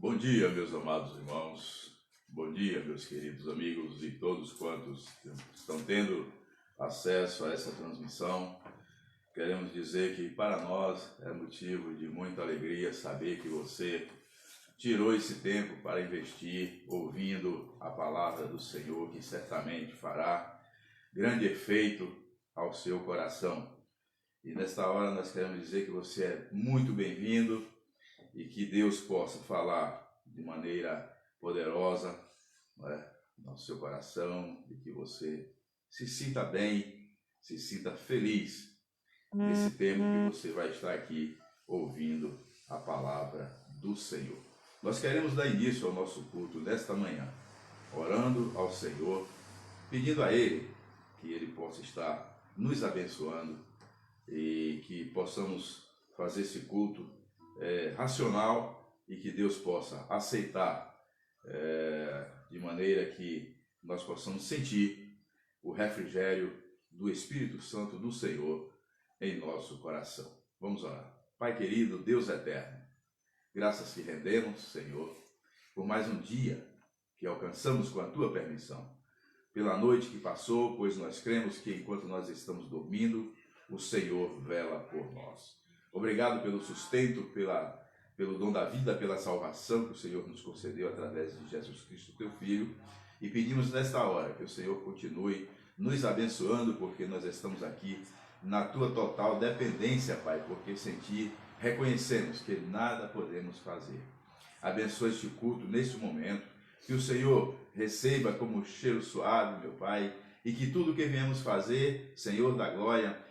Bom dia, meus amados irmãos. Bom dia, meus queridos amigos e todos quantos estão tendo acesso a essa transmissão. Queremos dizer que para nós é motivo de muita alegria saber que você tirou esse tempo para investir ouvindo a palavra do Senhor, que certamente fará grande efeito ao seu coração. E nesta hora nós queremos dizer que você é muito bem-vindo e que Deus possa falar de maneira poderosa, no seu coração, e que você se sinta bem, se sinta feliz nesse tempo que você vai estar aqui ouvindo a palavra do Senhor. Nós queremos dar início ao nosso culto nesta manhã, orando ao Senhor, pedindo a Ele que Ele possa estar nos abençoando e que possamos fazer esse culto racional e que Deus possa aceitar de maneira que nós possamos sentir o refrigério do Espírito Santo do Senhor em nosso coração. Vamos orar. Pai querido, Deus eterno, graças te rendemos, Senhor, por mais um dia que alcançamos com a tua permissão, pela noite que passou, pois nós cremos que enquanto nós estamos dormindo, o Senhor vela por nós. Obrigado pelo sustento, pelo dom da vida, pela salvação que o Senhor nos concedeu através de Jesus Cristo, teu Filho, e pedimos nesta hora que o Senhor continue nos abençoando, porque nós estamos aqui na tua total dependência, Pai, porque sem ti reconhecemos que nada podemos fazer. Abençoa este culto neste momento, que o Senhor receba como cheiro suave, meu Pai, e que tudo que viemos fazer, Senhor da glória,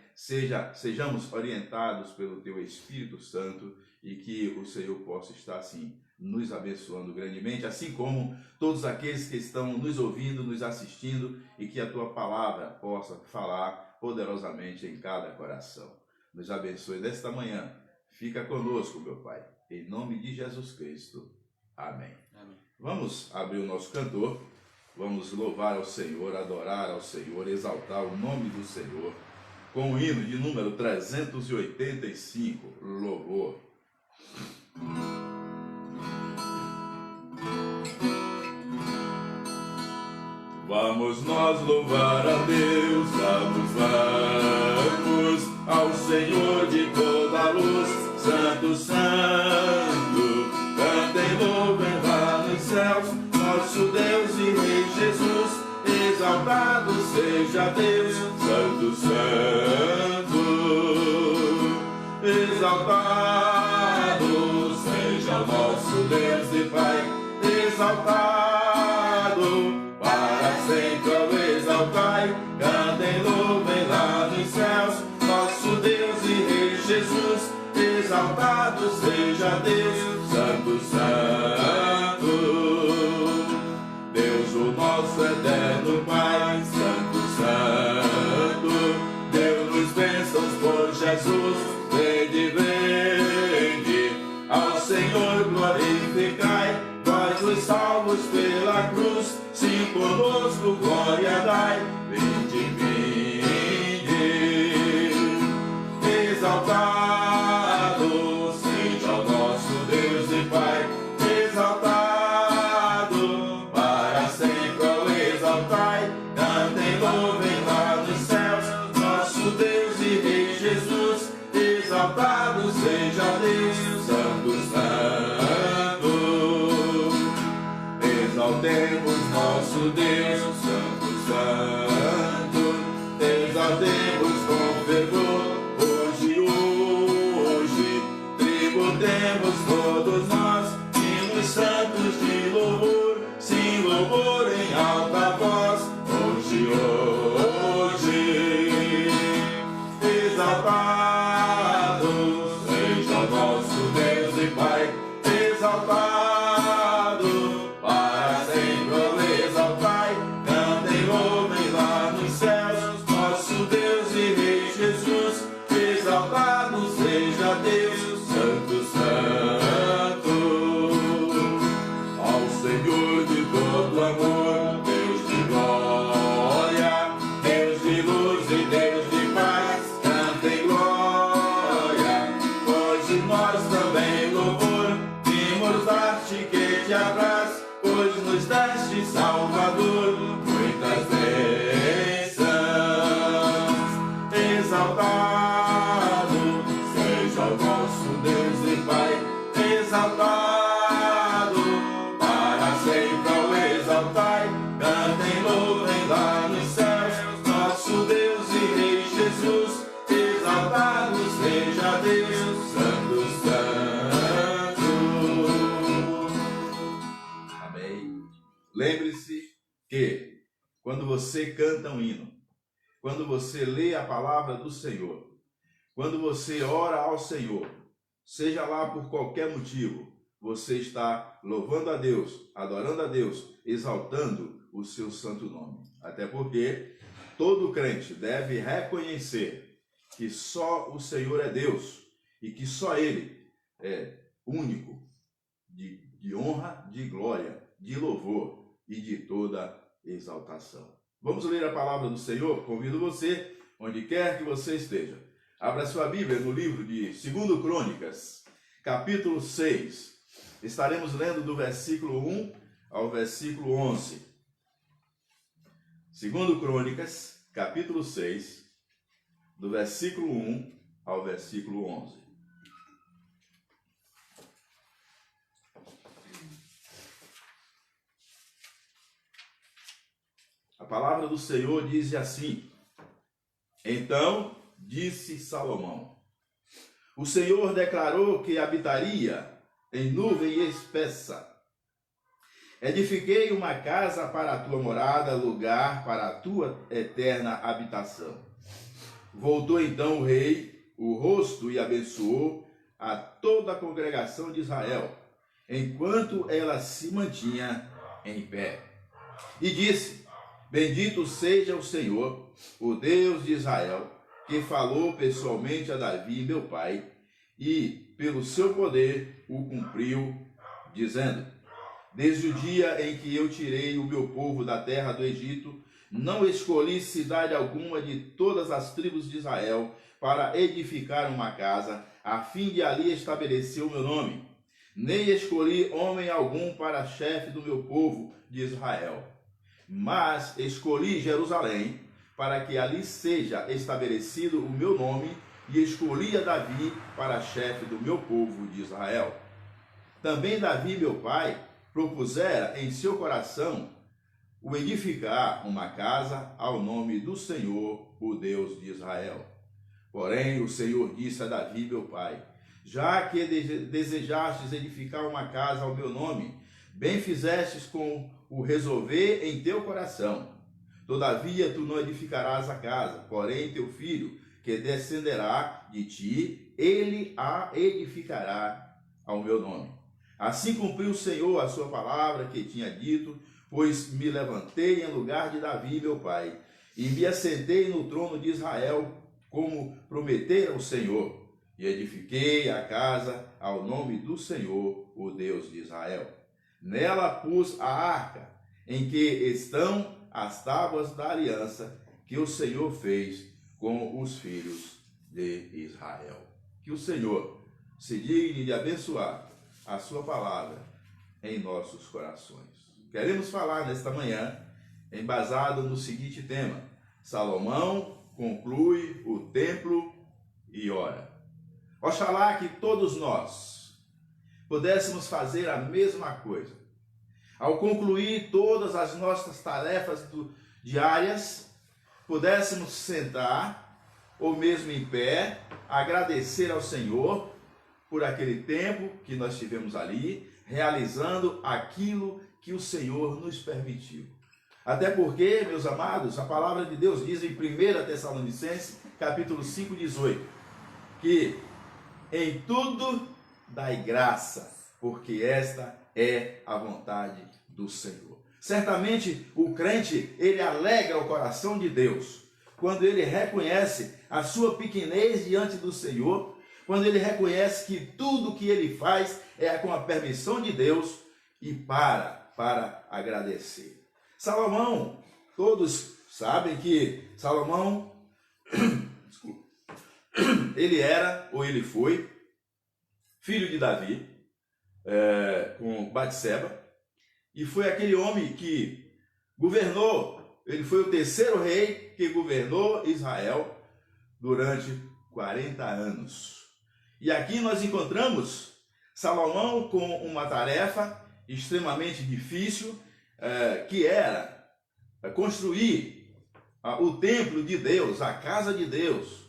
sejamos orientados pelo teu Espírito Santo e que o Senhor possa estar assim nos abençoando grandemente, assim como todos aqueles que estão nos ouvindo, nos assistindo, e que a tua palavra possa falar poderosamente em cada coração. Nos abençoe nesta manhã. Fica conosco, meu Pai, em nome de Jesus Cristo. Amém. Amém. Vamos abrir o nosso cantor, vamos louvar ao Senhor, adorar ao Senhor, exaltar o nome do Senhor, com o hino de número 385, louvor. Vamos nós louvar a Deus, vamos ao Senhor de toda a luz, Santo, Santo, cantem, louvem lá nos céus, nosso Deus e Rei Jesus, exaltado seja Deus, Santo, Santo, exaltado seja o nosso Deus e Pai, exaltado para sempre ao exaltai, cantem, louvem lá nos céus, nosso Deus e Rei Jesus, exaltado seja Deus, Santo, Santo, Deus o nosso eterno Pai, Santo, Santo, deu-nos bênçãos por Jesus, vende, ao Senhor glorificai, vós os salvos pela cruz, sim conosco glória dai, vinde, exaltado seja o nosso Deus e Pai, exaltado para sempre ao exaltai, cantem, louvem lá nos céus, nosso Deus e Rei Jesus, exaltado seja Deus, Santo, Santo, exaltemos nosso Deus, Santo, Santo, exaltemos com fervor, hoje, tributemos todos nós, hinos santos de louvor, sim, louvor em alta voz, hoje, exaltado seja o nosso Deus e Pai, exaltado para sempre o exaltai, cantem, louvem lá nos céus, nosso Deus e Rei Jesus, exaltado seja Deus, Santo, Santo, ao Senhor de todo amor, Deus de glória, Deus de luz e Deus de paz, cantem glória, hoje nós também louvor, vimos dar-te que te abraço, hoje nos deste Salvador, muitas bênçãos. Exaltado seja o nosso Deus e Pai, exaltado, para sempre ao exaltai, cantem, louvem lá nos céus, nosso Deus e Rei Jesus, exaltado seja Deus, Santo, Santo. Amém. Lembre-se que quando você canta um hino, quando você lê a palavra do Senhor, quando você ora ao Senhor, seja lá por qualquer motivo, você está louvando a Deus, adorando a Deus, exaltando o seu santo nome. Até porque todo crente deve reconhecer que só o Senhor é Deus e que só Ele é único, de honra, de glória, de louvor e de toda exaltação. Vamos ler a palavra do Senhor? Convido você, onde quer que você esteja, abra sua Bíblia no livro de 2 Crônicas, capítulo 6. Estaremos lendo do versículo 1 ao versículo 11. 2 Crônicas, capítulo 6, do versículo 1 ao versículo 11. A palavra do Senhor diz assim: Então disse Salomão: O Senhor declarou que habitaria em nuvem espessa. Edifiquei uma casa para a tua morada, lugar para a tua eterna habitação. Voltou então o rei o rosto e abençoou a toda a congregação de Israel, enquanto ela se mantinha em pé. E disse: Bendito seja o Senhor, o Deus de Israel, que falou pessoalmente a Davi, meu pai, e pelo seu poder o cumpriu, dizendo: Desde o dia em que eu tirei o meu povo da terra do Egito, não escolhi cidade alguma de todas as tribos de Israel para edificar uma casa, a fim de ali estabelecer o meu nome. Nem escolhi homem algum para chefe do meu povo de Israel. Mas escolhi Jerusalém, para que ali seja estabelecido o meu nome, e escolhi a Davi para chefe do meu povo de Israel. Também Davi, meu pai, propusera em seu coração o edificar uma casa ao nome do Senhor, o Deus de Israel. Porém, o Senhor disse a Davi, meu pai: Já que desejastes edificar uma casa ao meu nome, bem fizestes com o resolver em teu coração. Todavia tu não edificarás a casa, porém teu filho, que descenderá de ti, ele a edificará ao meu nome. Assim cumpriu o Senhor a sua palavra que tinha dito, pois me levantei em lugar de Davi, meu pai, e me assentei no trono de Israel, como prometera o Senhor, e edifiquei a casa ao nome do Senhor, o Deus de Israel. Nela pus a arca, em que estão as tábuas da aliança que o Senhor fez com os filhos de Israel. Que o Senhor se digne de abençoar a sua palavra em nossos corações. Queremos falar nesta manhã, embasado no seguinte tema: Salomão conclui o templo e ora. Oxalá que todos nós pudéssemos fazer a mesma coisa. Ao concluir todas as nossas tarefas diárias, pudéssemos sentar, ou mesmo em pé, agradecer ao Senhor por aquele tempo que nós tivemos ali, realizando aquilo que o Senhor nos permitiu. Até porque, meus amados, a palavra de Deus diz em 1 Tessalonicenses, capítulo 5, 18, que em tudo dai graça, porque esta é a vontade do Senhor. Certamente o crente, ele alegra o coração de Deus quando ele reconhece a sua pequenez diante do Senhor, quando ele reconhece que tudo que ele faz é com a permissão de Deus e para agradecer. Salomão, todos sabem que Salomão, ele era, ou ele foi, filho de Davi. com Batseba, e foi aquele homem que governou, ele foi o terceiro rei que governou Israel durante 40 anos. E aqui nós encontramos Salomão com uma tarefa extremamente difícil, que era construir o templo de Deus, a casa de Deus.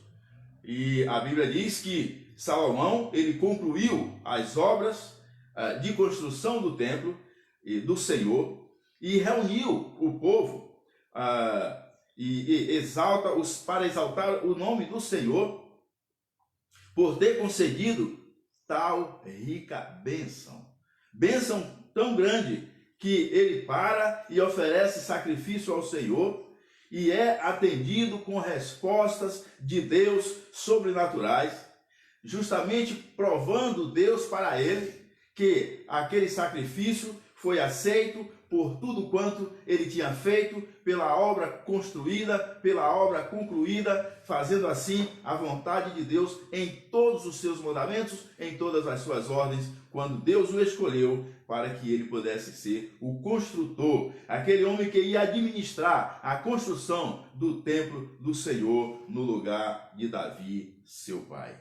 E a Bíblia diz que Salomão, ele concluiu as obras de construção do templo do Senhor e reuniu o povo para exaltar o nome do Senhor por ter concedido tal rica bênção. Bênção tão grande que ele para e oferece sacrifício ao Senhor e é atendido com respostas de Deus sobrenaturais, justamente provando Deus para ele que aquele sacrifício foi aceito por tudo quanto ele tinha feito, pela obra construída, pela obra concluída, fazendo assim a vontade de Deus em todos os seus mandamentos, em todas as suas ordens, quando Deus o escolheu para que ele pudesse ser o construtor, aquele homem que ia administrar a construção do templo do Senhor no lugar de Davi, seu pai.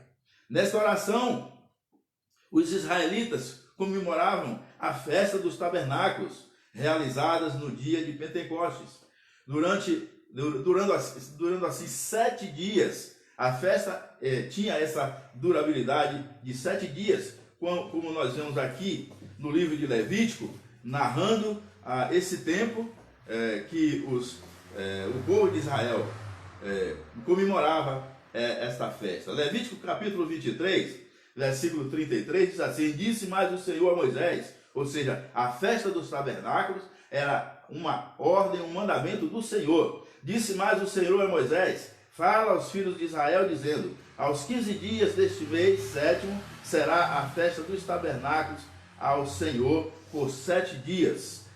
Nesta oração, os israelitas comemoravam a festa dos tabernáculos, realizadas no dia de Pentecostes. Durando assim 7 dias, a festa tinha essa durabilidade de 7 dias, como nós vemos aqui no livro de Levítico, narrando esse tempo que o povo de Israel comemorava esta festa. Levítico capítulo 23, versículo 33, diz assim: disse mais o Senhor a Moisés, ou seja, a festa dos tabernáculos era uma ordem, um mandamento do Senhor. Disse mais o Senhor a Moisés: fala aos filhos de Israel, dizendo: aos 15 dias deste mês, 7º, será a festa dos tabernáculos ao Senhor por 7 dias.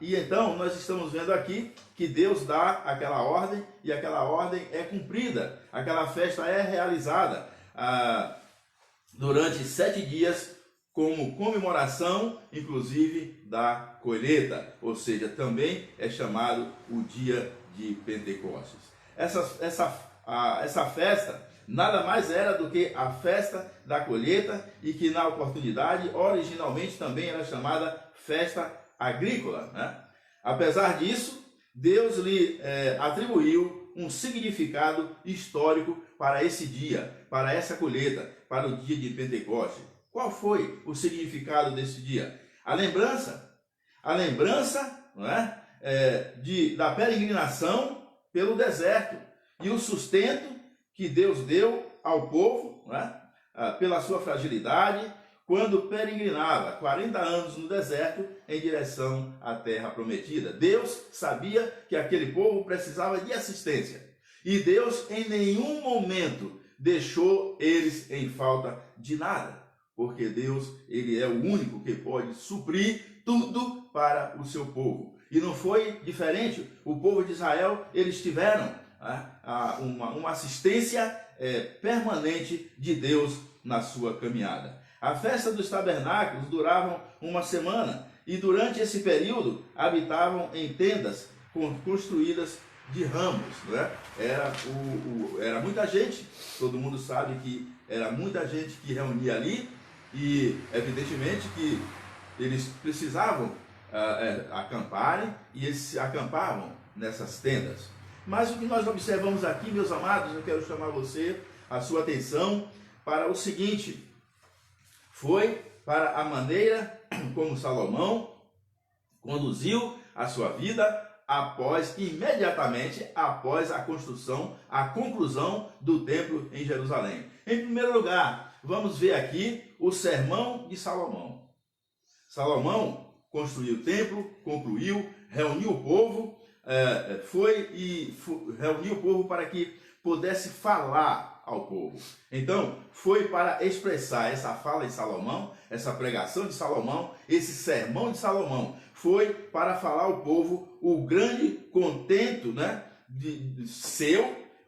E então nós estamos vendo aqui que Deus dá aquela ordem e aquela ordem é cumprida, aquela festa é realizada durante 7 dias, como comemoração, inclusive, da colheita, ou seja, também é chamado o dia de Pentecostes. Essa festa nada mais era do que a festa da colheita e que na oportunidade, originalmente também era chamada festa agrícola, né? Apesar disso, Deus lhe atribuiu um significado histórico para esse dia, para essa colheita, para o dia de Pentecostes. Qual foi o significado desse dia? A lembrança, não é? Da peregrinação pelo deserto e o sustento que Deus deu ao povo, não é? Pela sua fragilidade, quando peregrinava 40 anos no deserto em direção à terra prometida. Deus sabia que aquele povo precisava de assistência e Deus em nenhum momento deixou eles em falta de nada, porque Deus, ele é o único que pode suprir tudo para o seu povo. E não foi diferente. O povo de Israel, eles tiveram uma assistência permanente de Deus na sua caminhada. A festa dos tabernáculos durava uma semana e durante esse período habitavam em tendas construídas de ramos, né? Era muita gente, todo mundo sabe que era muita gente que reunia ali e evidentemente que eles precisavam acamparem e eles se acampavam nessas tendas. Mas o que nós observamos aqui, meus amados, eu quero chamar a sua atenção para o seguinte: foi para a maneira como Salomão conduziu a sua vida imediatamente após a construção, a conclusão do templo em Jerusalém. Em primeiro lugar, vamos ver aqui o sermão de Salomão. Salomão construiu o templo, concluiu, reuniu o povo, reuniu o povo para que pudesse falar ao povo. Então, foi para expressar essa fala de Salomão, essa pregação de Salomão, esse sermão de Salomão, foi para falar ao povo o grande contento, né,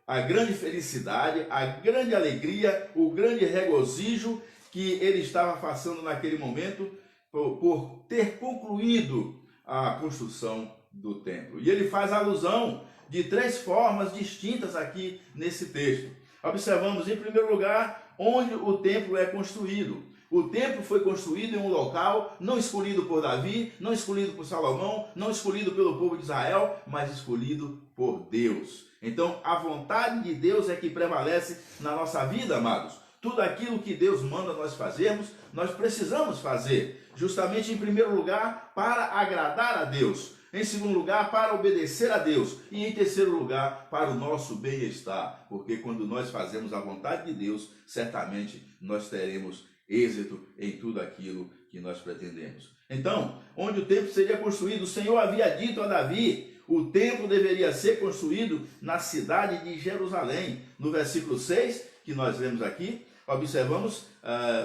a grande felicidade, a grande alegria, o grande regozijo que ele estava passando naquele momento por ter concluído a construção do templo. E ele faz alusão de 3 formas distintas aqui nesse texto. Observamos, em primeiro lugar, onde o templo é construído. O templo foi construído em um local não escolhido por Davi, não escolhido por Salomão, não escolhido pelo povo de Israel, mas escolhido por Deus. Então, a vontade de Deus é que prevalece na nossa vida, amados. Tudo aquilo que Deus manda nós fazermos, nós precisamos fazer. Justamente, em primeiro lugar, para agradar a Deus. Em segundo lugar, para obedecer a Deus. E em terceiro lugar, para o nosso bem-estar. Porque quando nós fazemos a vontade de Deus, certamente nós teremos êxito em tudo aquilo que nós pretendemos. Então, onde o templo seria construído, o Senhor havia dito a Davi, o templo deveria ser construído na cidade de Jerusalém. No versículo 6, que nós lemos aqui, observamos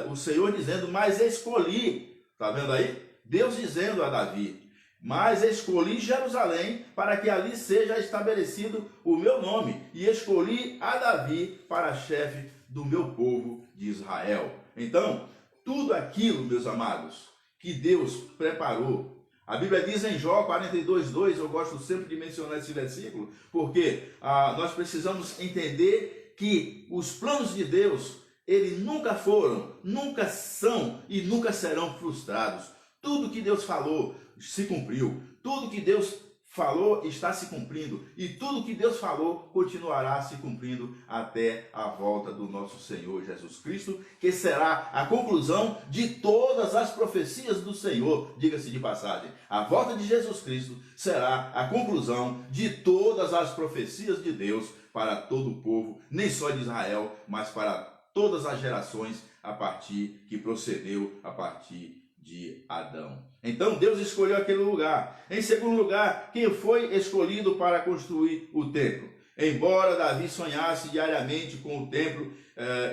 o Senhor dizendo, mas escolhi, está vendo aí? Deus dizendo a Davi, mas escolhi Jerusalém para que ali seja estabelecido o meu nome, e escolhi a Davi para chefe do meu povo de Israel. Então, tudo aquilo, meus amados, que Deus preparou. A Bíblia diz em Jó 42:2, eu gosto sempre de mencionar esse versículo, porque nós precisamos entender que os planos de Deus, eles nunca foram, nunca são e nunca serão frustrados. Tudo que Deus falou se cumpriu. Tudo que Deus falou está se cumprindo. E tudo que Deus falou continuará se cumprindo até a volta do nosso Senhor Jesus Cristo, que será a conclusão de todas as profecias do Senhor. Diga-se de passagem, a volta de Jesus Cristo será a conclusão de todas as profecias de Deus para todo o povo, nem só de Israel, mas para todas as gerações que procedeu a partir de Adão. Então Deus escolheu aquele lugar. Em segundo lugar, quem foi escolhido para construir o templo? Embora Davi sonhasse diariamente com o templo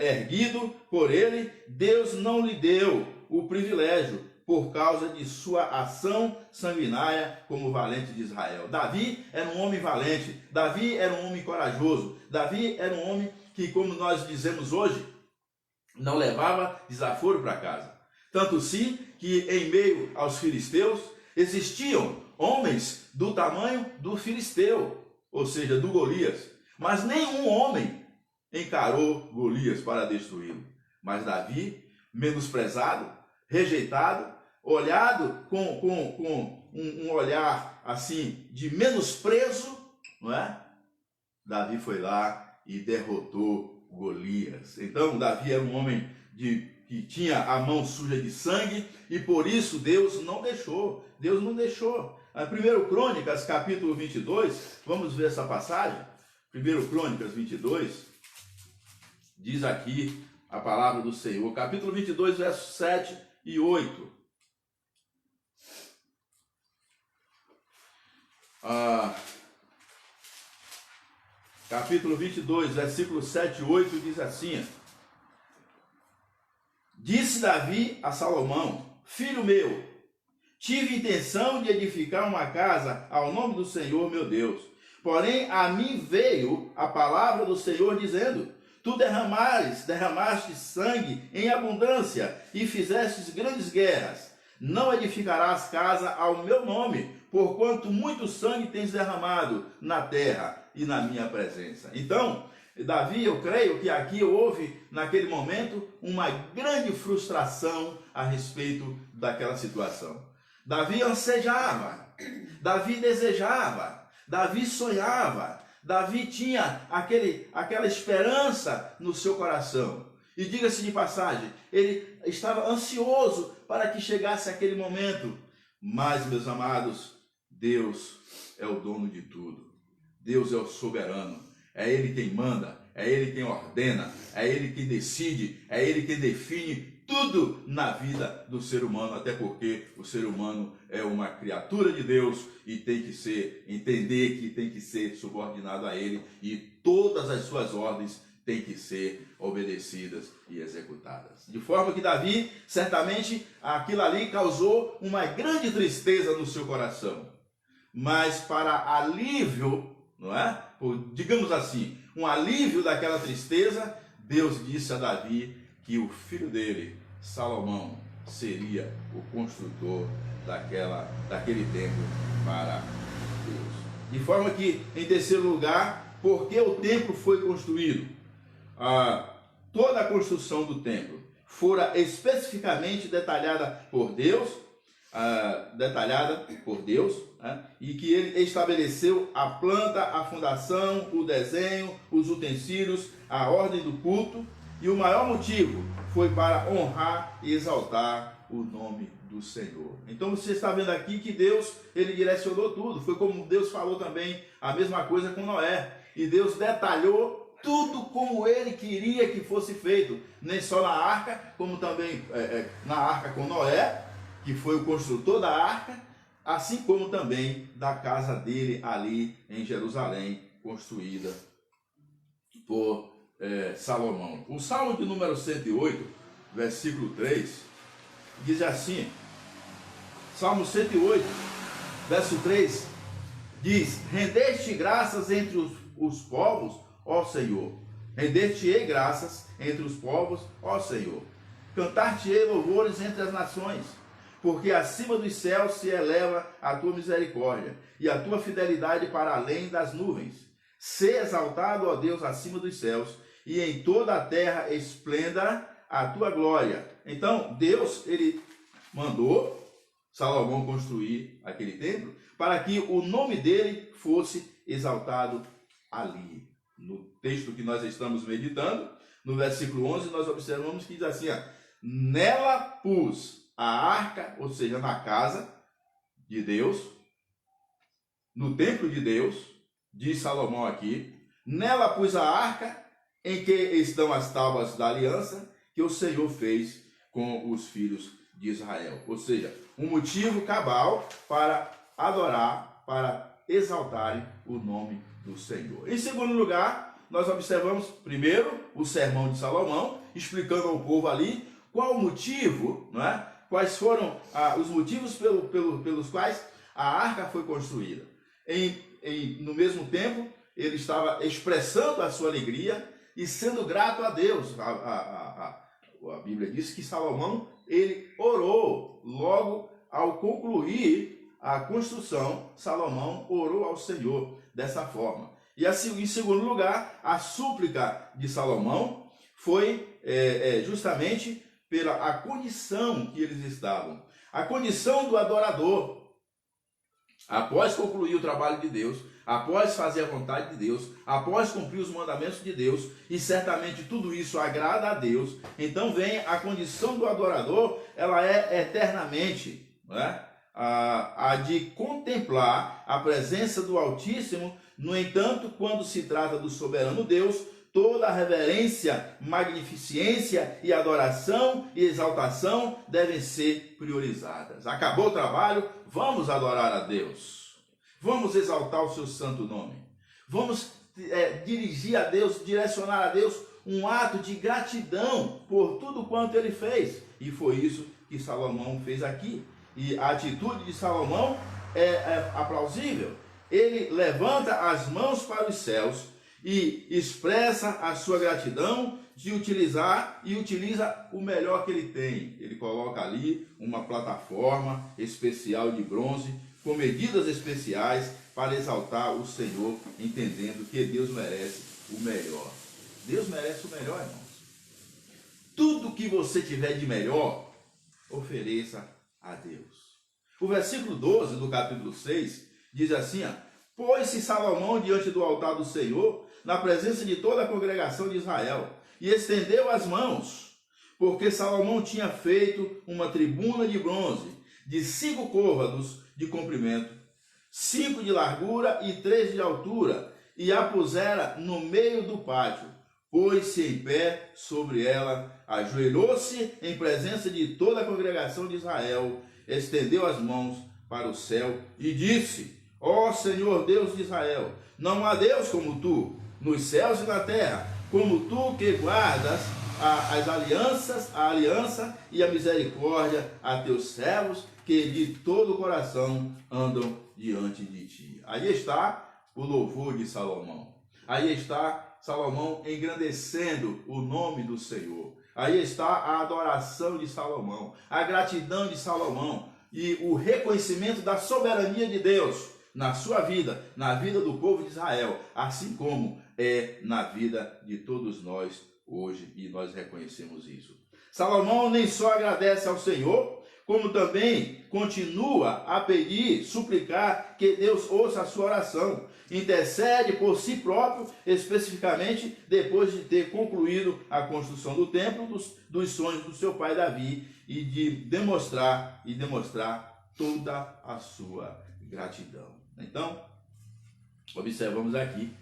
erguido por ele, Deus não lhe deu o privilégio por causa de sua ação sanguinária como valente de Israel. Davi era um homem valente, Davi era um homem corajoso, Davi era um homem que, como nós dizemos hoje, não levava desaforo para casa. Tanto sim que em meio aos filisteus existiam homens do tamanho do filisteu, ou seja, do Golias. Mas nenhum homem encarou Golias para destruí-lo. Mas Davi, menosprezado, rejeitado, olhado com um olhar assim de menosprezo, não é? Davi foi lá e derrotou Golias. Então Davi era um homem que tinha a mão suja de sangue, e por isso Deus não deixou. Deus não deixou. 1 Crônicas, capítulo 22, vamos ver essa passagem. 1 Crônicas 22, diz aqui a palavra do Senhor. Capítulo 22, versos 7 e 8. Capítulo 22, versículos 7 e 8, diz assim: Disse Davi a Salomão, filho meu, tive intenção de edificar uma casa ao nome do Senhor meu Deus. Porém, a mim veio a palavra do Senhor dizendo, tu derramaste sangue em abundância e fizestes grandes guerras. Não edificarás casa ao meu nome, porquanto muito sangue tens derramado na terra e na minha presença. Então, Davi, eu creio que aqui houve, naquele momento, uma grande frustração a respeito daquela situação. Davi ansejava, Davi desejava, Davi sonhava, Davi tinha aquela esperança no seu coração. E diga-se de passagem, ele estava ansioso para que chegasse aquele momento. Mas, meus amados, Deus é o dono de tudo. Deus é o soberano. É Ele quem manda, é Ele quem ordena, é Ele quem decide, é Ele quem define tudo na vida do ser humano, até porque o ser humano é uma criatura de Deus e tem que entender que tem que ser subordinado a Ele, e todas as suas ordens têm que ser obedecidas e executadas. De forma que Davi, certamente, aquilo ali causou uma grande tristeza no seu coração. Mas para alívio, não é? Digamos assim, um alívio daquela tristeza, Deus disse a Davi que o filho dele, Salomão seria o construtor daquele templo para Deus. De forma que, em terceiro lugar, por que o templo foi construído? Toda a construção do templo fora especificamente detalhada por Deus, e que ele estabeleceu a planta, a fundação, o desenho, os utensílios, a ordem do culto, e o maior motivo foi para honrar e exaltar o nome do Senhor. Então você está vendo aqui que Deus, ele direcionou tudo. Foi como Deus falou também a mesma coisa com Noé. E Deus detalhou tudo como ele queria que fosse feito. Nem só na arca, como também na arca com Noé, que foi o construtor da arca, assim como também da casa dele ali em Jerusalém, construída por Salomão. O Salmo de número 108, versículo 3, diz assim, Salmo 108, verso 3, diz: rendeste graças entre os povos, ó Senhor. Render-te-ei graças entre os povos, ó Senhor. Cantar-te-ei louvores entre as nações, porque acima dos céus se eleva a tua misericórdia, e a tua fidelidade para além das nuvens. Sê exaltado, ó Deus, acima dos céus, e em toda a terra esplenda a tua glória. Então, Deus, ele mandou Salomão construir aquele templo para que o nome dele fosse exaltado ali. No texto que nós estamos meditando, no versículo 11, nós observamos que diz assim, nela pus a arca, ou seja, na casa de Deus, no templo de Deus, diz Salomão aqui, nela pus a arca em que estão as tábuas da aliança que o Senhor fez com os filhos de Israel. Ou seja, um motivo cabal para adorar, para exaltarem o nome do Senhor. Em segundo lugar, nós observamos primeiro o sermão de Salomão, explicando ao povo ali qual o motivo, não é? Quais foram os motivos pelos quais a arca foi construída. No mesmo tempo, ele estava expressando a sua alegria e sendo grato a Deus. A Bíblia diz que Salomão, ele orou logo ao concluir a construção. Salomão orou ao Senhor dessa forma. E assim, em segundo lugar, a súplica de Salomão foi justamente pela condição que eles estavam. A condição do adorador. Após concluir o trabalho de Deus, após fazer a vontade de Deus, após cumprir os mandamentos de Deus, e certamente tudo isso agrada a Deus, então vem a condição do adorador, ela é eternamente, não é? A de contemplar a presença do Altíssimo. No entanto, quando se trata do soberano Deus, toda a reverência, magnificência e adoração e exaltação devem ser priorizadas. Acabou o trabalho, vamos adorar a Deus. Vamos exaltar o seu santo nome. Vamos dirigir a Deus, direcionar a Deus um ato de gratidão por tudo quanto ele fez. E foi isso que Salomão fez aqui. E a atitude de Salomão é aplausível. Ele levanta as mãos para os céus e expressa a sua gratidão de utilizar e utiliza o melhor que ele tem. Ele coloca ali uma plataforma especial de bronze com medidas especiais para exaltar o Senhor, entendendo que Deus merece o melhor. Deus merece o melhor, irmãos. Tudo que você tiver de melhor, ofereça a Deus. O versículo 12 do capítulo 6 diz assim, pôs-se Salomão diante do altar do Senhor, na presença de toda a congregação de Israel, e estendeu as mãos, porque Salomão tinha feito uma tribuna de bronze, de 5 côvados de comprimento, 5 de largura e 3 de altura, e a pusera no meio do pátio. Pôs-se em pé sobre ela, ajoelhou-se em presença de toda a congregação de Israel, estendeu as mãos para o céu e disse, ó Senhor Deus de Israel, não há Deus como tu, nos céus e na terra, como tu que guardas a aliança e a misericórdia a teus servos, que de todo o coração andam diante de ti. Aí está o louvor de Salomão. Aí está Salomão engrandecendo o nome do Senhor. Aí está a adoração de Salomão, a gratidão de Salomão e o reconhecimento da soberania de Deus na sua vida, na vida do povo de Israel, assim como é na vida de todos nós hoje, e nós reconhecemos isso. Salomão nem só agradece ao Senhor, como também continua a pedir, suplicar que Deus ouça a sua oração. Intercede por si próprio, especificamente depois de ter concluído a construção do templo, dos sonhos do seu pai Davi, e de demonstrar toda a sua gratidão. Então, observamos aqui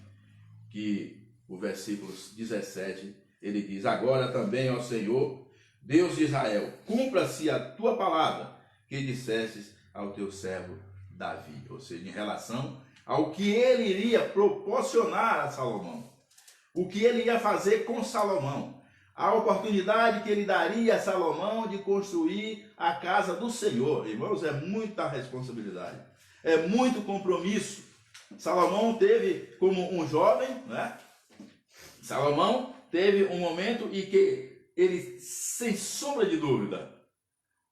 que o versículo 17, ele diz: agora também, ó Senhor, Deus de Israel, cumpra-se a tua palavra que dissestes ao teu servo Davi. Ou seja, em relação ao que ele iria proporcionar a Salomão, o que ele ia fazer com Salomão, a oportunidade que ele daria a Salomão de construir a casa do Senhor. Irmãos, é muita responsabilidade, é muito compromisso. Salomão teve como um jovem, né? Salomão teve um momento em que ele, sem sombra de dúvida,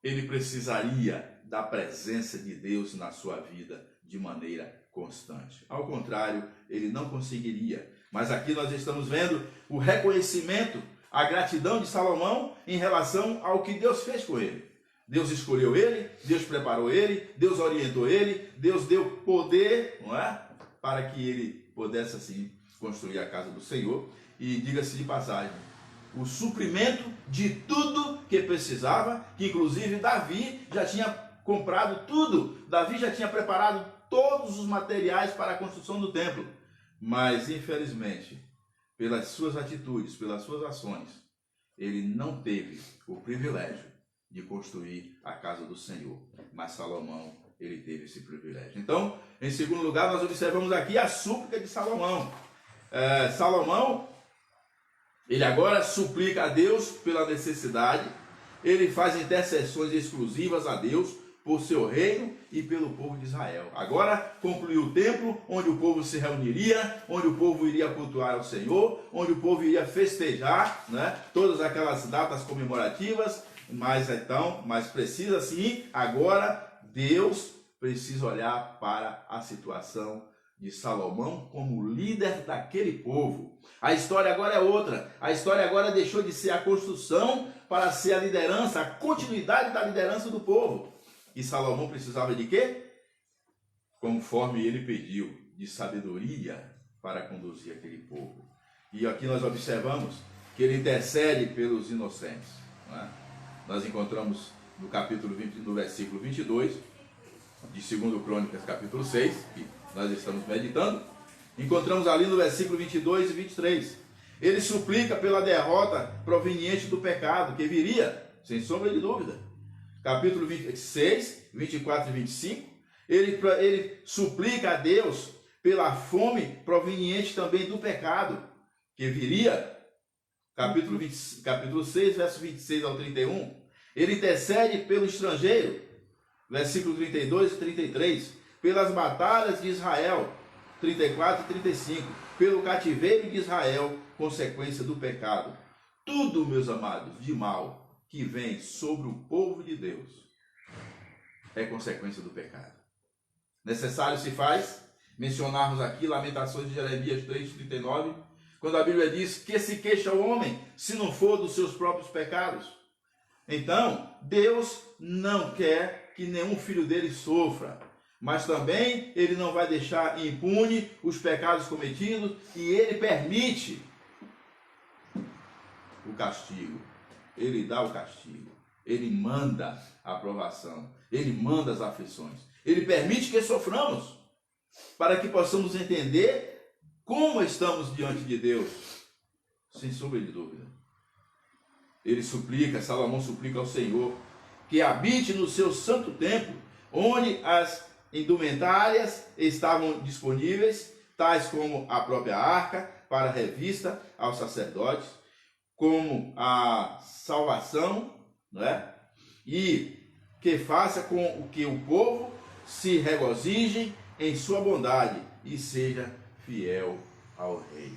ele precisaria da presença de Deus na sua vida de maneira constante. Ao contrário, ele não conseguiria. Mas aqui nós estamos vendo o reconhecimento, a gratidão de Salomão em relação ao que Deus fez com ele. Deus escolheu ele, Deus preparou ele, Deus orientou ele, Deus deu poder, não é? Para que ele pudesse assim construir a casa do Senhor. E diga-se de passagem, o suprimento de tudo que precisava, que inclusive Davi já tinha comprado tudo. Davi já tinha preparado todos os materiais para a construção do templo. Mas, infelizmente, pelas suas atitudes, pelas suas ações, ele não teve o privilégio de construir a casa do Senhor. Mas Salomão, ele teve esse privilégio. Então, em segundo lugar, nós observamos aqui a súplica de Salomão. Salomão, ele agora suplica a Deus pela necessidade, ele faz intercessões exclusivas a Deus por seu reino e pelo povo de Israel. Agora concluiu o templo, onde o povo se reuniria, onde o povo iria cultuar ao Senhor, onde o povo iria festejar, né, todas aquelas datas comemorativas, mas precisa sim, agora Deus precisa olhar para a situação de Salomão como líder daquele povo. A história agora é outra. A história agora deixou de ser a construção para ser a liderança, a continuidade da liderança do povo. E Salomão precisava de quê? Conforme ele pediu, de sabedoria para conduzir aquele povo. E aqui nós observamos que ele intercede pelos inocentes. Não é? Nós encontramos no capítulo 20, no versículo 22, de 2 Crônicas, capítulo 6, que nós estamos meditando. Encontramos ali no versículo 22 e 23. Ele suplica pela derrota proveniente do pecado, que viria, sem sombra de dúvida. Capítulo 26, 24 e 25. Ele suplica a Deus pela fome proveniente também do pecado, que viria. Capítulo 6, verso 26 ao 31. Ele intercede pelo estrangeiro, versículo 32 e 33. Pelas batalhas de Israel, 34 e 35. Pelo cativeiro de Israel, consequência do pecado. Tudo, meus amados, de mal que vem sobre o povo de Deus é consequência do pecado. Necessário se faz mencionarmos aqui Lamentações de Jeremias 3,39, quando a Bíblia diz que se queixa o homem se não for dos seus próprios pecados. Então, Deus não quer que nenhum filho dele sofra, mas também ele não vai deixar impune os pecados cometidos, e ele permite o castigo. Ele dá o castigo, ele manda a aprovação, ele manda as aflições, ele permite que soframos, para que possamos entender como estamos diante de Deus, sem sombra de dúvida. Ele suplica, Salomão suplica ao Senhor, que habite no seu santo templo, onde as indumentárias estavam disponíveis, tais como a própria arca, para revista aos sacerdotes, como a salvação, não é? E que faça com que o povo se regozije em sua bondade e seja fiel ao Rei.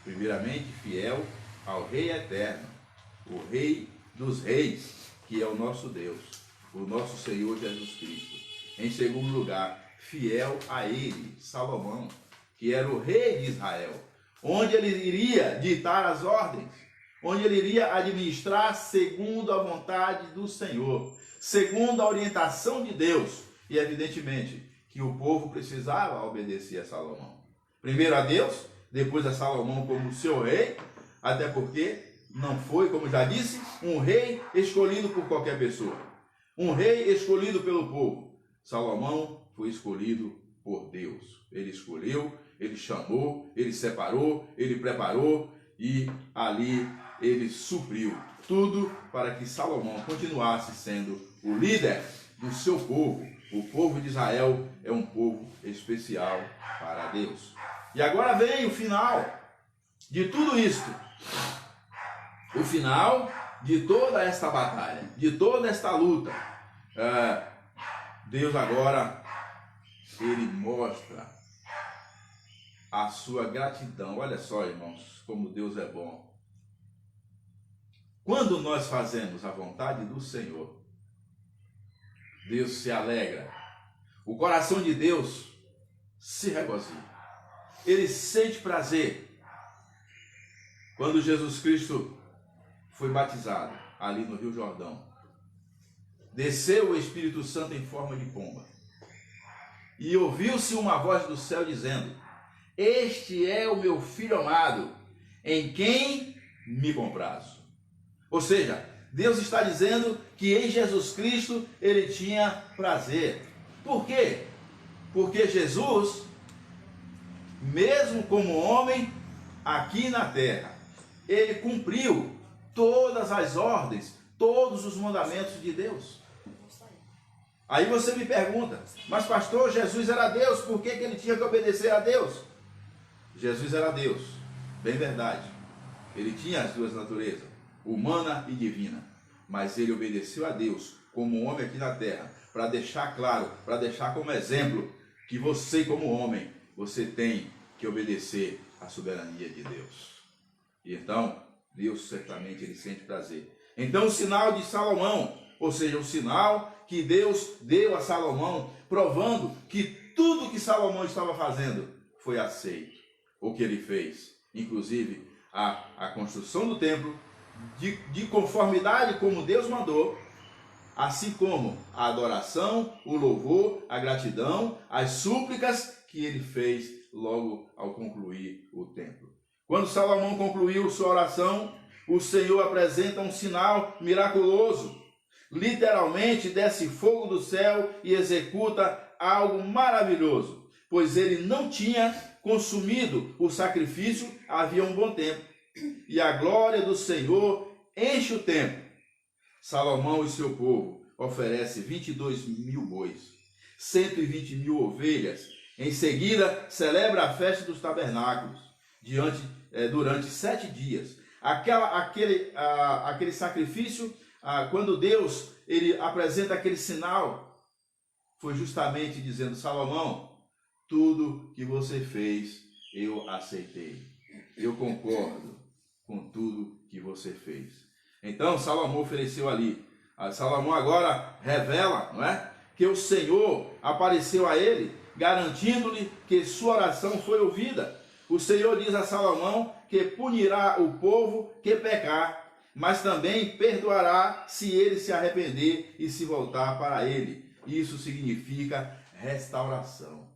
Primeiramente, fiel ao Rei eterno. o Rei dos Reis, que é o nosso Deus, o nosso Senhor Jesus Cristo. Em segundo lugar, fiel a ele, Salomão, que era o rei de Israel, onde ele iria ditar as ordens, onde ele iria administrar segundo a vontade do Senhor, segundo a orientação de Deus. E evidentemente que o povo precisava obedecer a Salomão. Primeiro a Deus, depois a Salomão como seu rei, até porque não foi, como já disse, um rei escolhido por qualquer pessoa. Um rei escolhido pelo povo. Salomão foi escolhido por Deus. Ele escolheu, ele chamou, ele separou, ele preparou e ali ele supriu tudo para que Salomão continuasse sendo o líder do seu povo. O povo de Israel é um povo especial para Deus. E agora vem o final de tudo isto. O final de toda esta batalha, de toda esta luta. Deus agora, ele mostra a sua gratidão. Olha só, irmãos, como Deus é bom. Quando nós fazemos a vontade do Senhor, Deus se alegra. O coração de Deus se regozija. Ele sente prazer. Quando Jesus Cristo foi batizado ali no Rio Jordão, desceu o Espírito Santo em forma de pomba. E ouviu-se uma voz do céu dizendo: este é o meu Filho amado, em quem me comprazo. Ou seja, Deus está dizendo que em Jesus Cristo ele tinha prazer. Por quê? Porque Jesus, mesmo como homem aqui na terra, ele cumpriu todas as ordens, todos os mandamentos de Deus. Aí você me pergunta: mas pastor, Jesus era Deus, por que ele tinha que obedecer a Deus? Jesus era Deus, bem verdade. Ele tinha as duas naturezas, humana e divina. Mas ele obedeceu a Deus como homem aqui na terra, para deixar claro, para deixar como exemplo, que você como homem, você tem que obedecer à soberania de Deus. E então, Deus certamente ele sente prazer. Então o sinal de Salomão, ou seja, o sinal que Deus deu a Salomão, provando que tudo que Salomão estava fazendo foi aceito. O que ele fez, inclusive a construção do templo, de conformidade como Deus mandou, assim como a adoração, o louvor, a gratidão, as súplicas que ele fez logo ao concluir o templo. Quando Salomão concluiu sua oração, o Senhor apresenta um sinal miraculoso. Literalmente desce fogo do céu e executa algo maravilhoso, pois ele não tinha consumido o sacrifício havia um bom tempo. E a glória do Senhor enche o templo. Salomão e seu povo oferecem 22.000 bois, 120.000 ovelhas. Em seguida, celebra a festa dos tabernáculos durante 7 dias. Aquele sacrifício, quando Deus ele apresenta aquele sinal, foi justamente dizendo: Salomão, tudo que você fez, eu aceitei. Eu concordo com tudo que você fez. Então, Salomão ofereceu ali. Salomão agora revela, não é, que o Senhor apareceu a ele, garantindo-lhe que sua oração foi ouvida. O Senhor diz a Salomão que punirá o povo que pecar, mas também perdoará se ele se arrepender e se voltar para ele. Isso significa restauração.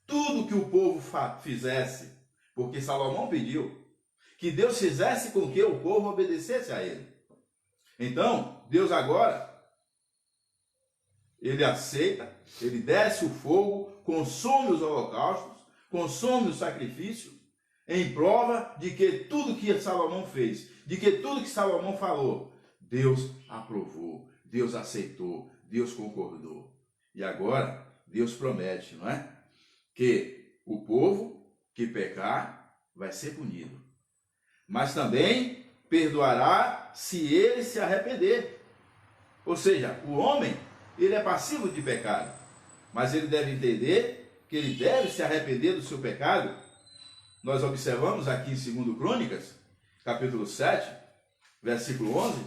Tudo que o povo fizesse, porque Salomão pediu que Deus fizesse com que o povo obedecesse a ele. Então, Deus agora, ele aceita, ele desce o fogo, consome os holocaustos, consome o sacrifício, em prova de que tudo que Salomão fez, de que tudo que Salomão falou, Deus aprovou, Deus aceitou, Deus concordou. E agora, Deus promete, não é? Que o povo que pecar vai ser punido, mas também perdoará se ele se arrepender. Ou seja, o homem, ele é passivo de pecado, mas ele deve entender que ele deve se arrepender do seu pecado. Nós observamos aqui em 2 Crônicas, capítulo 7, versículo 11,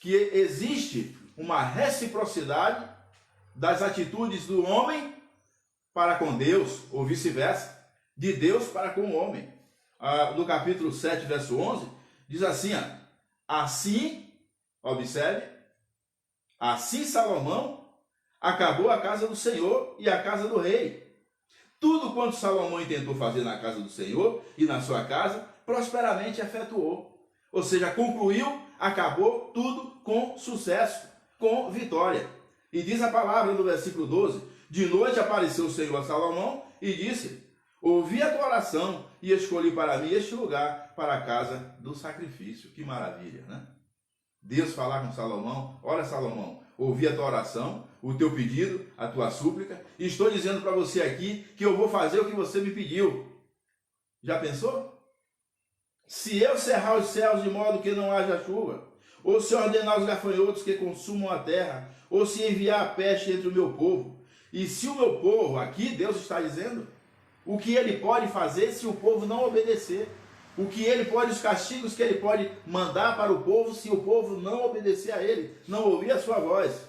que existe uma reciprocidade das atitudes do homem para com Deus, ou vice-versa, de Deus para com o homem. No capítulo 7, verso 11, diz assim, assim, observe, assim Salomão acabou a casa do Senhor e a casa do rei. Tudo quanto Salomão intentou fazer na casa do Senhor e na sua casa, prosperamente efetuou. Ou seja, concluiu, acabou tudo com sucesso, com vitória. E diz a palavra no versículo 12, de noite apareceu o Senhor a Salomão e disse, ouvi a tua oração e escolhi para mim este lugar para a casa do sacrifício. Que maravilha, né? Deus falar com Salomão, olha Salomão, ouvi a tua oração, o teu pedido, a tua súplica, e estou dizendo para você aqui que eu vou fazer o que você me pediu. Já pensou? Se eu cerrar os céus de modo que não haja chuva, ou se ordenar os gafanhotos que consumam a terra, ou se enviar a peste entre o meu povo, e se o meu povo, aqui Deus está dizendo, o que ele pode fazer se o povo não obedecer, o que ele pode, os castigos que ele pode mandar para o povo se o povo não obedecer a ele, não ouvir a sua voz.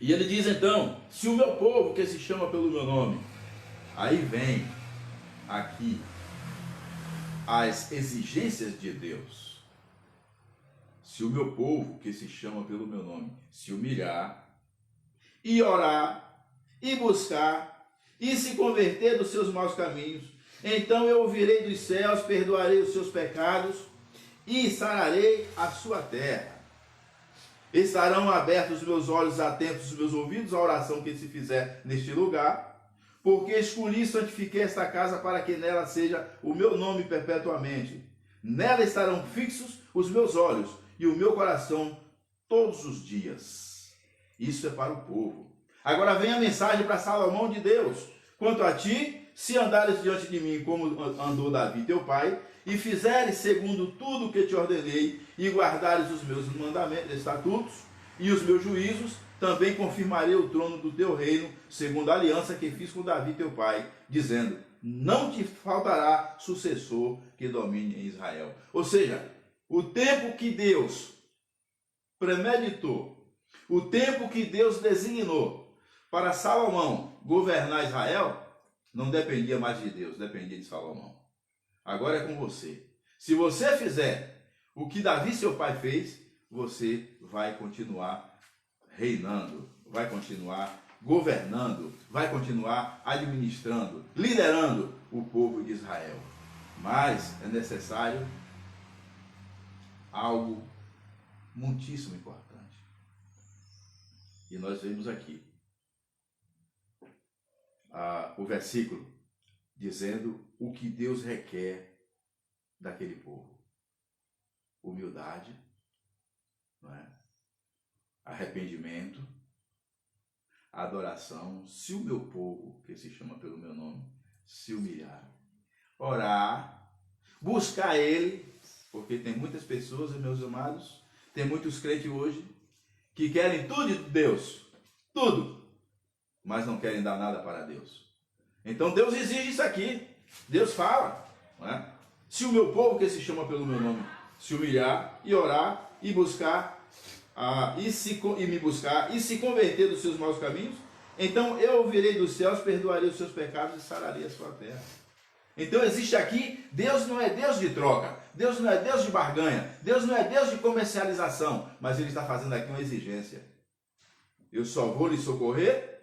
E ele diz então, se o meu povo que se chama pelo meu nome, aí vem aqui as exigências de Deus. Se o meu povo que se chama pelo meu nome se humilhar e orar e buscar e se converter dos seus maus caminhos, então eu ouvirei dos céus, perdoarei os seus pecados e sararei a sua terra. Estarão abertos os meus olhos, atentos os meus ouvidos à oração que se fizer neste lugar, porque escolhi e santifiquei esta casa para que nela seja o meu nome perpetuamente. Nela estarão fixos os meus olhos e o meu coração todos os dias. Isso é para o povo. Agora vem a mensagem para Salomão de Deus. Quanto a ti, se andares diante de mim como andou Davi teu pai, e fizeres segundo tudo o que te ordenei, e guardares os meus mandamentos, estatutos e os meus juízos, também confirmarei o trono do teu reino, segundo a aliança que fiz com Davi teu pai, dizendo, não te faltará sucessor que domine em Israel. Ou seja, o tempo que Deus premeditou, o tempo que Deus designou para Salomão governar Israel, não dependia mais de Deus, dependia de Salomão. Agora é com você. Se você fizer o que Davi, seu pai, fez, você vai continuar reinando, vai continuar governando, vai continuar administrando, liderando o povo de Israel. Mas é necessário algo muitíssimo importante. E nós vemos aqui o versículo dizendo o que Deus requer daquele povo. Humildade, não é? Arrependimento, adoração. Se o meu povo, que se chama pelo meu nome, se humilhar, orar, buscar Ele, porque tem muitas pessoas, meus amados, tem muitos crentes hoje que querem tudo de Deus, tudo, mas não querem dar nada para Deus. Então Deus exige isso aqui. Deus fala, não é? Se o meu povo que se chama pelo meu nome se humilhar e orar e buscar e me buscar e se converter dos seus maus caminhos, então eu ouvirei dos céus, perdoarei os seus pecados e sararei a sua terra. Então existe aqui, Deus não é Deus de troca, Deus não é Deus de barganha, Deus não é Deus de comercialização, mas Ele está fazendo aqui uma exigência. Eu só vou lhe socorrer,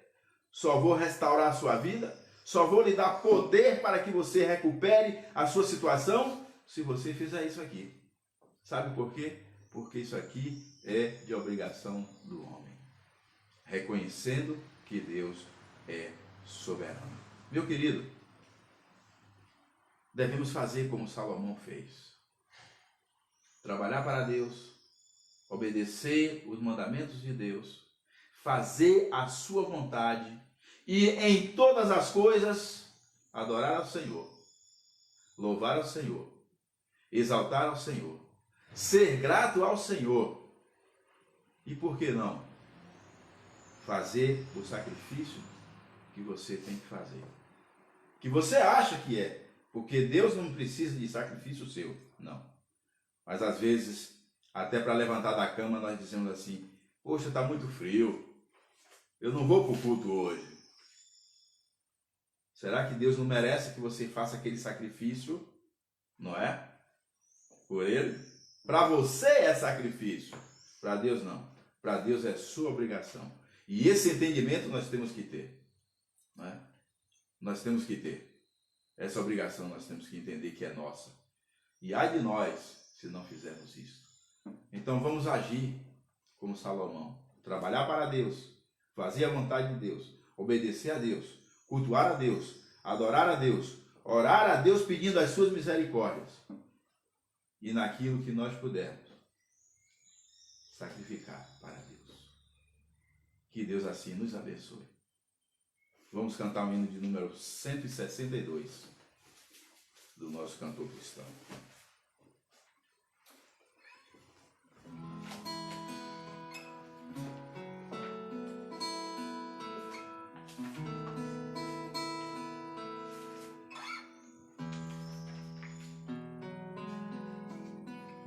só vou restaurar a sua vida, só vou lhe dar poder para que você recupere a sua situação, se você fizer isso aqui. Sabe por quê? Porque isso aqui é de obrigação do homem. Reconhecendo que Deus é soberano. Meu querido, devemos fazer como Salomão fez. Trabalhar para Deus, obedecer os mandamentos de Deus, fazer a sua vontade e em todas as coisas adorar ao Senhor, louvar ao Senhor, exaltar ao Senhor, ser grato ao Senhor e, por que não, fazer o sacrifício que você tem que fazer, que você acha que é, porque Deus não precisa de sacrifício seu, não. Mas às vezes, até para levantar da cama, nós dizemos assim, poxa, está muito frio, eu não vou para o culto hoje. Será que Deus não merece que você faça aquele sacrifício? Não é? Por Ele? Para você é sacrifício, para Deus não. Para Deus é sua obrigação. E esse entendimento nós temos que ter. Não é? Nós temos que ter. Essa obrigação nós temos que entender que é nossa. E ai de nós se não fizermos isso. Então vamos agir como Salomão. Trabalhar para Deus. Fazer a vontade de Deus. Obedecer a Deus. Cultuar a Deus. Adorar a Deus. Orar a Deus pedindo as suas misericórdias. E naquilo que nós pudermos, sacrificar para Deus. Que Deus assim nos abençoe. Vamos cantar o hino de número 162 do nosso cantor cristão.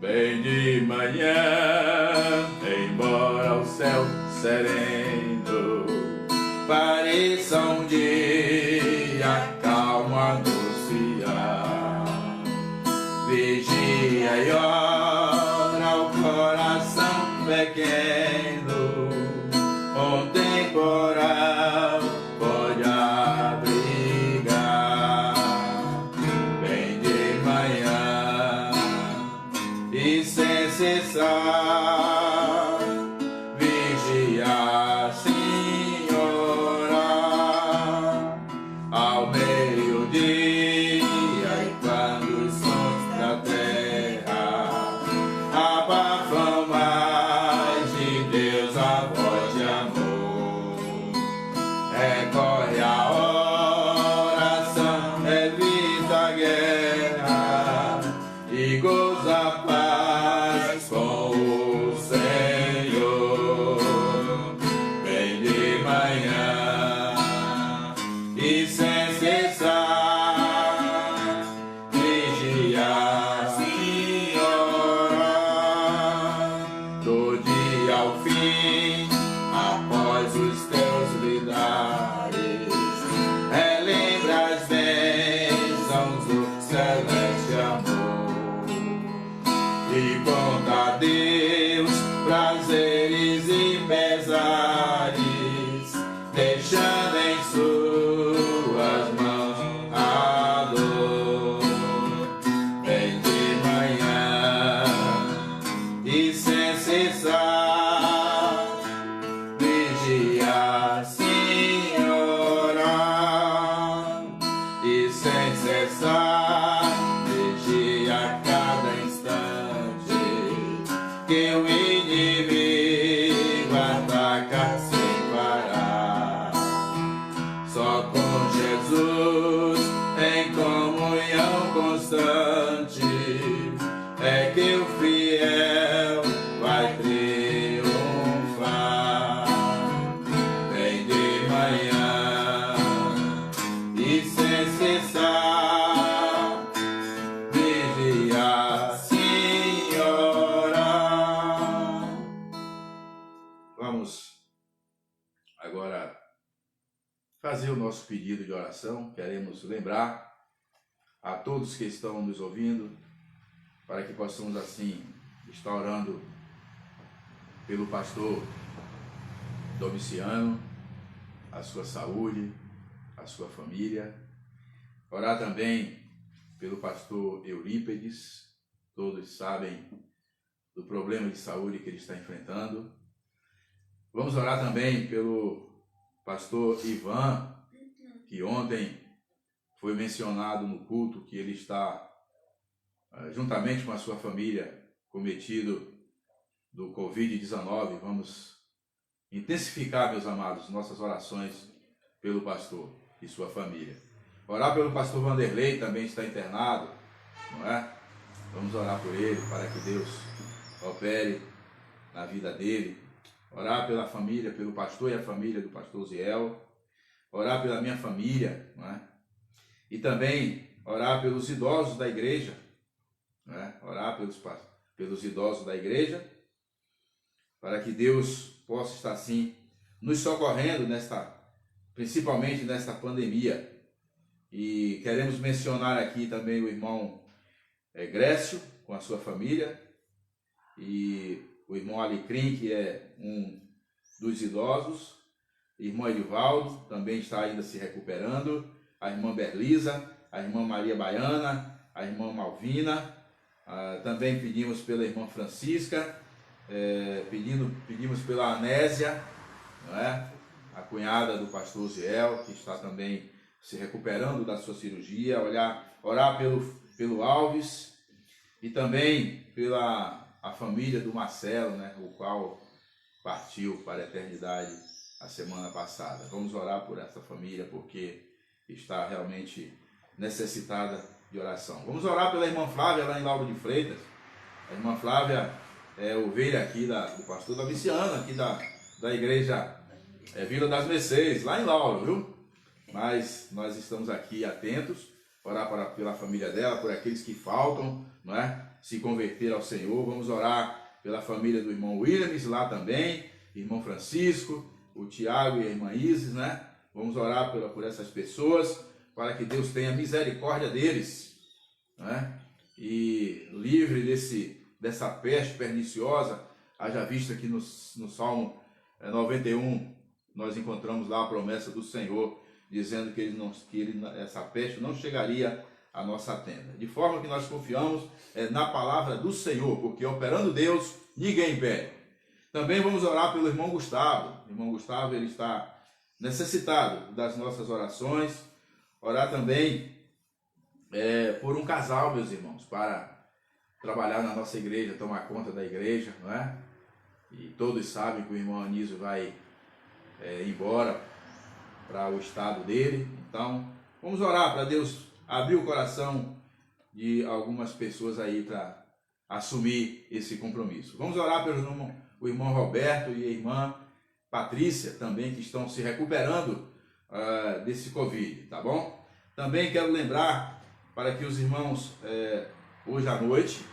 Bem de manhã, embora o céu sereno pareça um dia calmo anunciar, vigia e ora o coração pequeno, um temporal pode abrigar. Bem de manhã e sem cessar vigiar, Senhora, ao meio-dia e quando os sons da terra abafam mais de Deus a voz de amor, recorre a oração, evita a guerra e goza a paz com o Senhor. Bem de manhã e sem cessar vigiar, Senhora, do dia ao fim, após os teus lidares, relembra as bênçãos do celeste amor e conta a Deus prazeres e pesares, deixando em suas mãos a dor. Bem de manhã e sem cessar vigiar, Senhora, e sem cessar vigia cada instante que o inimigo ataca sem parar. Só com Jesus em comunhão constante é que o fiel vai triunfar. Bem de manhã e sem cessar vigiar, Senhora. Vamos agora fazer o nosso pedido de oração. Queremos lembrar a todos que estão nos ouvindo, para que possamos assim estar orando pelo pastor Domiciano, a sua saúde, a sua família. Orar também pelo pastor Eurípedes, todos sabem do problema de saúde que ele está enfrentando. Vamos orar também pelo pastor Ivan, que ontem foi mencionado no culto que ele está, juntamente com a sua família, cometido do Covid-19. Vamos intensificar, meus amados, nossas orações pelo pastor e sua família. Orar pelo pastor Vanderlei, também está internado, não é? Vamos orar por ele, para que Deus opere na vida dele. Orar pela família, pelo pastor e a família do pastor Ziel. Orar pela minha família, não é? E também orar pelos idosos da igreja, não é? Orar pelos idosos da igreja, para que Deus possa estar assim nos socorrendo principalmente nesta pandemia. E queremos mencionar aqui também o irmão Grécio, com a sua família, e o irmão Alecrim, que é um dos idosos, irmão Edivaldo, também está ainda se recuperando, a irmã Berlisa, a irmã Maria Baiana, a irmã Malvina, também pedimos pela irmã Francisca, pedimos pela Anésia, não é? A cunhada do pastor Ziel, que está também se recuperando da sua cirurgia, orar pelo Alves e também pela a família do Marcelo, né? O qual partiu para a eternidade a semana passada. Vamos orar por essa família porque está realmente necessitada de oração. Vamos orar pela irmã Flávia lá em Lauro de Freitas. A irmã Flávia é ovelha aqui do pastor Domiciano, aqui da igreja Vila das Mercês, lá em Lauro, viu? Mas nós estamos aqui atentos, orar pela família dela, por aqueles que faltam, não é? Se converter ao Senhor. Vamos orar pela família do irmão Williams lá também, irmão Francisco, o Tiago e a irmã Isis, né? Vamos orar por essas pessoas, para que Deus tenha misericórdia deles, né? E livre dessa peste perniciosa. Haja vista que no Salmo 91 nós encontramos lá a promessa do Senhor, dizendo que essa peste não chegaria à nossa tenda. De forma que nós confiamos na palavra do Senhor, porque operando Deus, ninguém impede. Também vamos orar pelo irmão Gustavo. O irmão Gustavo, ele está necessitado das nossas orações. Orar também por um casal, meus irmãos, para trabalhar na nossa igreja, tomar conta da igreja, não é? E todos sabem que o irmão Anísio vai embora para o estado dele. Então, vamos orar para Deus abrir o coração de algumas pessoas aí para assumir esse compromisso. Vamos orar pelo o irmão Roberto e a irmã Patrícia também, que estão se recuperando desse Covid, tá bom? Também quero lembrar para que os irmãos, hoje à noite,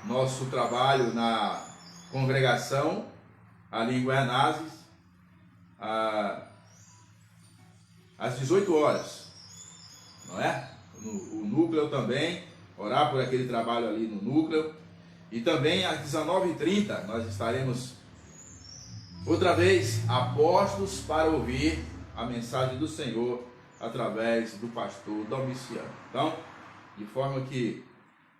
nosso trabalho na congregação ali em Guaianazes, às 18 horas, não é? O núcleo também, orar por aquele trabalho ali no núcleo. E também às 19h30 nós estaremos outra vez apostos para ouvir a mensagem do Senhor através do pastor Domiciano. Então, de forma que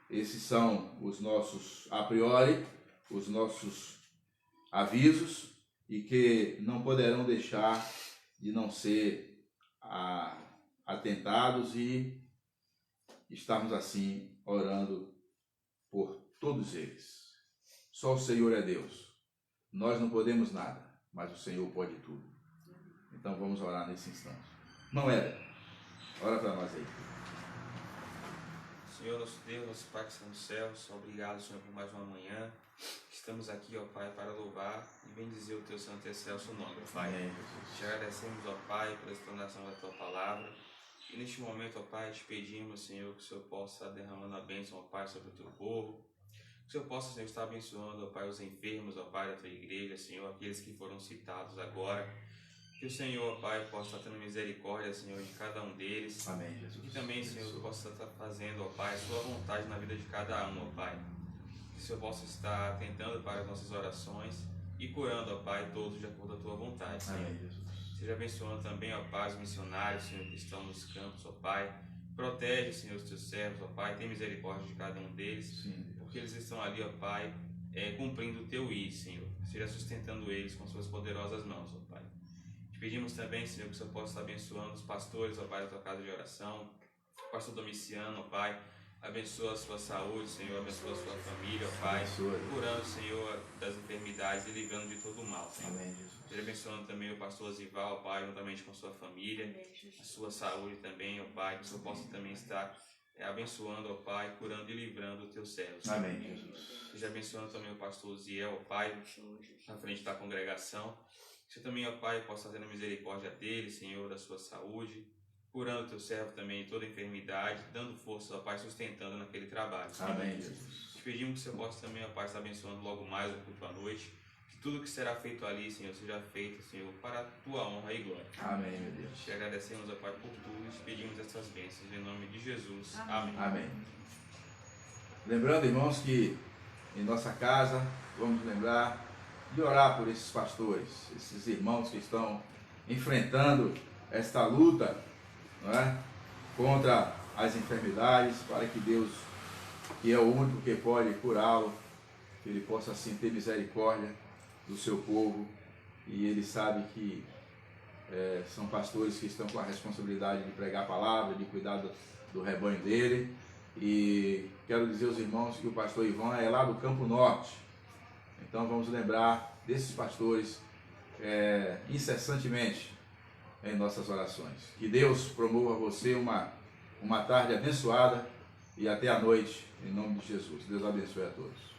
esses são os nossos, a priori, os nossos avisos, e que não poderão deixar de não ser atentados e estarmos assim orando por todos eles. Só o Senhor é Deus. Nós não podemos nada, mas o Senhor pode tudo. Então vamos orar nesse instante. Não é? Ora para nós aí. Senhor, nosso Deus, nosso Pai que está nos céus, obrigado, Senhor, por mais uma manhã. Estamos aqui, ó Pai, para louvar e bendizer o Teu santo e excelso nome, ó Pai. Amém, te agradecemos, ó Pai, pela explanação da Tua palavra. E neste momento, ó Pai, te pedimos, Senhor, que o Senhor possa estar derramando a bênção, ó Pai, sobre o Teu povo. Que o Senhor possa, Senhor, estar abençoando, ó Pai, os enfermos, ó Pai, da Tua igreja, Senhor, aqueles que foram citados agora. Que o Senhor, ó Pai, possa estar tendo misericórdia, Senhor, de cada um deles. Amém, Jesus. E também, Senhor, possa estar fazendo, ó Pai, a Sua vontade na vida de cada um, ó Pai. Que o Senhor possa estar atentando para as nossas orações e curando, ó Pai, todos de acordo com a Tua vontade, Senhor. Amém, Jesus. Seja abençoando também, ó Pai, os missionários, Senhor, que estão nos campos, ó Pai. Protege, Senhor, os Teus servos, ó Pai. Tem misericórdia de cada um deles. Sim. Porque eles estão ali, ó Pai, cumprindo o Teu ir, Senhor. Seja sustentando eles com Suas poderosas mãos, ó Pai. Te pedimos também, Senhor, que o Senhor possa estar abençoando os pastores, ó Pai, da Tua casa de oração. O pastor Domiciano, ó Pai. Abençoa a sua saúde, Senhor. Abençoa a sua família, ó Pai. Curando, Senhor, das enfermidades e livrando de todo o mal, Senhor. Amém, Jesus. Seja abençoando também o pastor Zival, ó Pai, juntamente com a sua família, a sua saúde também, ó Pai, que o Senhor possa também estar abençoando, ó Pai, curando e livrando os Teus servos. Amém, Jesus. Seja abençoando também o pastor Ziel, ó Pai, na frente da congregação. Que o Senhor também, ó Pai, possa estar tendo misericórdia dele, Senhor, da sua saúde. curando teu servo também em toda enfermidade, dando força, ó Pai, sustentando naquele trabalho. Senhor. Amém, Jesus. Te pedimos que o Senhor possa também, ó Pai, estar abençoando logo mais o culto à noite. Que tudo que será feito ali, Senhor, seja feito, Senhor, para a tua honra e glória. Amém, meu Deus. Te agradecemos, ó Pai, por tudo e te pedimos essas bênçãos em nome de Jesus. Amém. Amém. Lembrando, irmãos, que em nossa casa vamos lembrar de orar por esses pastores, esses irmãos que estão enfrentando esta luta, não é? Contra as enfermidades, para que Deus, que é o único que pode curá-lo, que Ele possa assim ter misericórdia do seu povo, e Ele sabe que são pastores que estão com a responsabilidade de pregar a palavra, de cuidar do rebanho dele. E quero dizer aos irmãos que o pastor Ivan é lá do Campo Norte, então vamos lembrar desses pastores incessantemente em nossas orações. Que Deus promova a você uma tarde abençoada e até a noite, em nome de Jesus. Deus abençoe a todos.